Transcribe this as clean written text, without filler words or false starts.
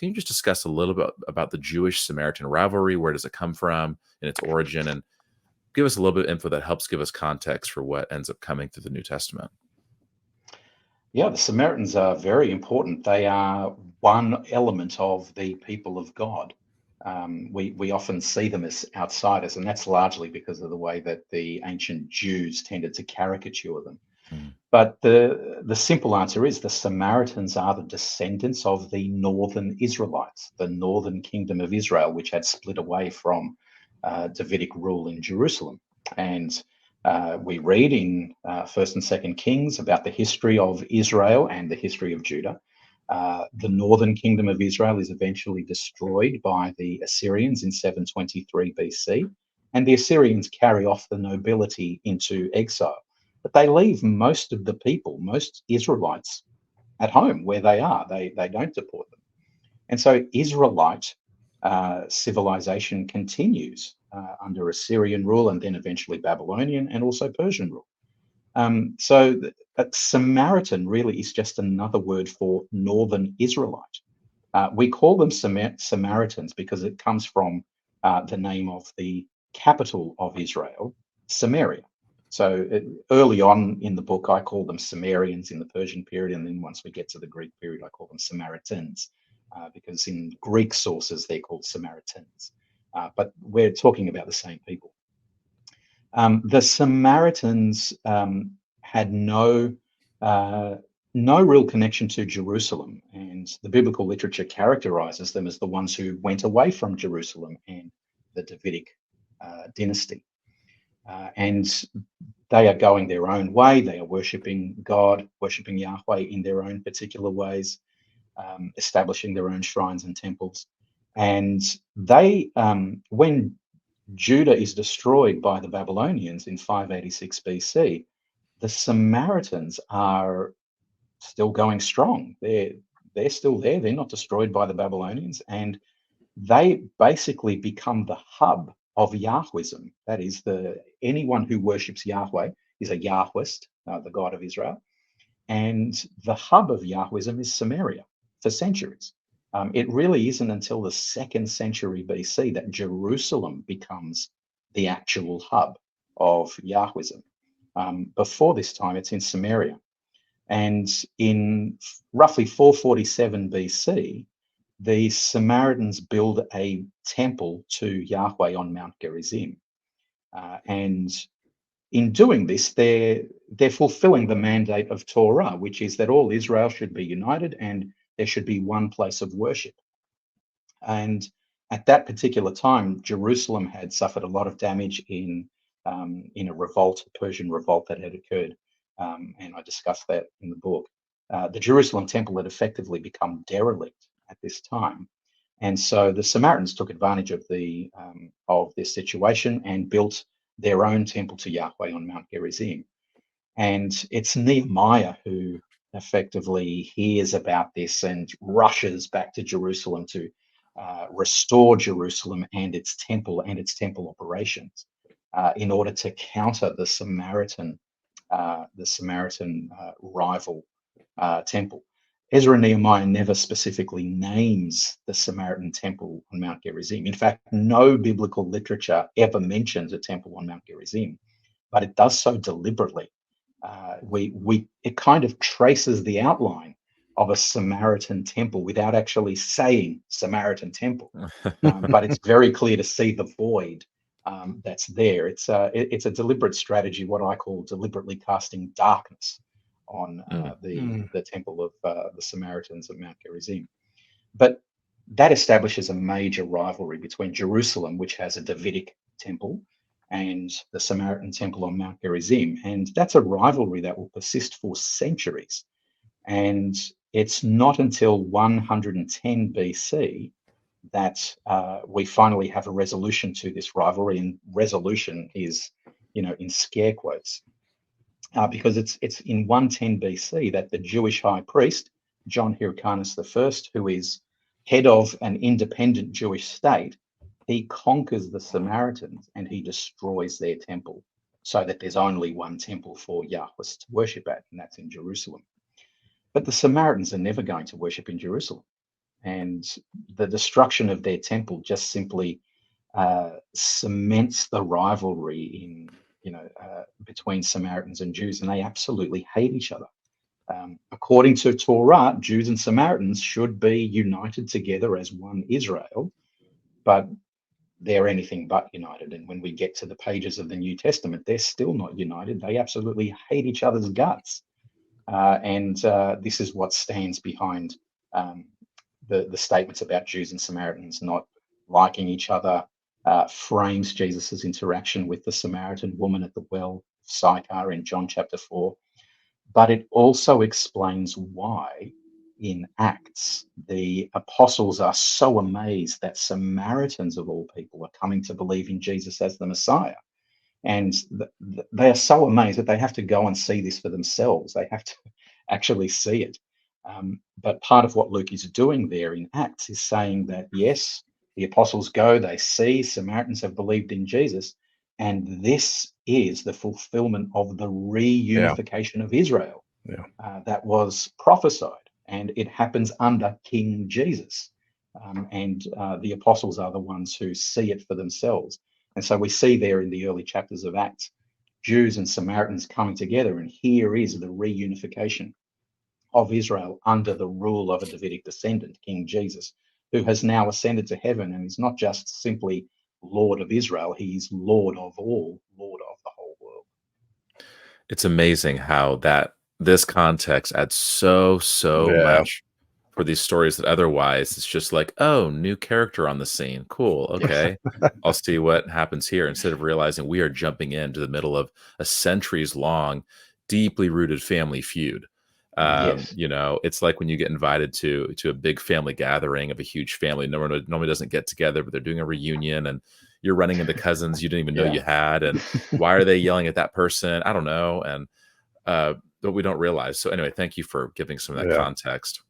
Can you just discuss a little bit about the Jewish-Samaritan rivalry? Where does it come from and its origin? And give us a little bit of info that helps give us context for what ends up coming through the New Testament. Yeah, the Samaritans are very important. They are one element of the people of God. We often see them as outsiders, and that's largely because of the way that the ancient Jews tended to caricature them. Mm. But the simple answer is the Samaritans are the descendants of the northern Israelites, the northern kingdom of Israel, which had split away from Davidic rule in Jerusalem. And we read in First and Second Kings about the history of Israel and the history of Judah. The northern kingdom of Israel is eventually destroyed by the Assyrians in 723 BC, and the Assyrians carry off the nobility into exile. But they leave most of the people, most Israelites, at home where they are. They don't deport them. And so Israelite civilization continues under Assyrian rule and then eventually Babylonian and also Persian rule. So Samaritan really is just another word for northern Israelite. We call them Samaritans because it comes from the name of the capital of Israel, Samaria. So early on in the book, I call them Sumerians in the Persian period. And then once we get to the Greek period, I call them Samaritans because in Greek sources, they're called Samaritans. But we're talking about the same people. The Samaritans had no real connection to Jerusalem, and the biblical literature characterizes them as the ones who went away from Jerusalem and the Davidic dynasty. And they are going their own way. They are worshipping God, worshipping Yahweh in their own particular ways, establishing their own shrines and temples. And they, when Judah is destroyed by the Babylonians in 586 BC, the Samaritans are still going strong. They're still there. They're not destroyed by the Babylonians, and they basically become the hub of Yahwism. That is, anyone who worships Yahweh is a Yahwist, the God of Israel, and the hub of Yahwism is Samaria for centuries. It really isn't until the 2nd century BC that Jerusalem becomes the actual hub of Yahwism. Before this time, it's in Samaria. And in roughly 447 BC, the Samaritans build a temple to Yahweh on Mount Gerizim. And in doing this, they're fulfilling the mandate of Torah, which is that all Israel should be united and there should be one place of worship. And at that particular time, Jerusalem had suffered a lot of damage in a revolt, a Persian revolt that had occurred. And I discussed that in the book. The Jerusalem temple had effectively become derelict at this time. And so the Samaritans took advantage of this situation and built their own temple to Yahweh on Mount Gerizim. And it's Nehemiah who effectively hears about this and rushes back to Jerusalem to restore Jerusalem and its temple operations in order to counter the Samaritan rival temple. Ezra and Nehemiah never specifically names the Samaritan temple on Mount Gerizim. In fact, no biblical literature ever mentions a temple on Mount Gerizim, but it does so deliberately. It kind of traces the outline of a Samaritan temple without actually saying Samaritan temple, but it's very clear to see the void that's there. It's a deliberate strategy, what I call deliberately casting darkness on the temple of the Samaritans at Mount Gerizim. But that establishes a major rivalry between Jerusalem, which has a Davidic temple, and the Samaritan temple on Mount Gerizim. And that's a rivalry that will persist for centuries. And it's not until 110 BC that we finally have a resolution to this rivalry. And resolution is, in scare quotes. Because it's in 110 BC that the Jewish high priest, John Hyrcanus I, who is head of an independent Jewish state, he conquers the Samaritans and he destroys their temple so that there's only one temple for Yahweh to worship at, and that's in Jerusalem. But the Samaritans are never going to worship in Jerusalem. and the destruction of their temple just simply cements the rivalry between Samaritans and Jews, and they absolutely hate each other. According to Torah, Jews and Samaritans should be united together as one Israel, but they're anything but united. And when we get to the pages of the New Testament, they're still not united. They absolutely hate each other's guts. And this is what stands behind the statements about Jews and Samaritans not liking each other, frames Jesus's interaction with the Samaritan woman at the well of Sychar in John chapter 4. But it also explains why in Acts the apostles are so amazed that Samaritans of all people are coming to believe in Jesus as the Messiah. And they are so amazed that they have to go and see this for themselves. They have to actually see it. But part of what Luke is doing there in Acts is saying that, yes, the apostles go, they see Samaritans have believed in Jesus, and this is the fulfillment of the reunification of Israel that was prophesied, and it happens under King Jesus. And the apostles are the ones who see it for themselves. And so we see there in the early chapters of Acts, Jews and Samaritans coming together, and here is the reunification of Israel under the rule of a Davidic descendant, King Jesus, who has now ascended to heaven and is not just simply Lord of Israel, he is Lord of all, Lord of the whole world. It's amazing how this context adds so much for these stories that otherwise it's just like, oh, new character on the scene. Cool. Okay. I'll see what happens here, instead of realizing we are jumping into the middle of a centuries long, deeply rooted family feud. Yes. It's like when you get invited to a big family gathering of a huge family. No one normally doesn't get together, but they're doing a reunion, and you're running into cousins you didn't even know you had. And why are they yelling at that person? I don't know. And but we don't realize. So anyway, thank you for giving some of that context.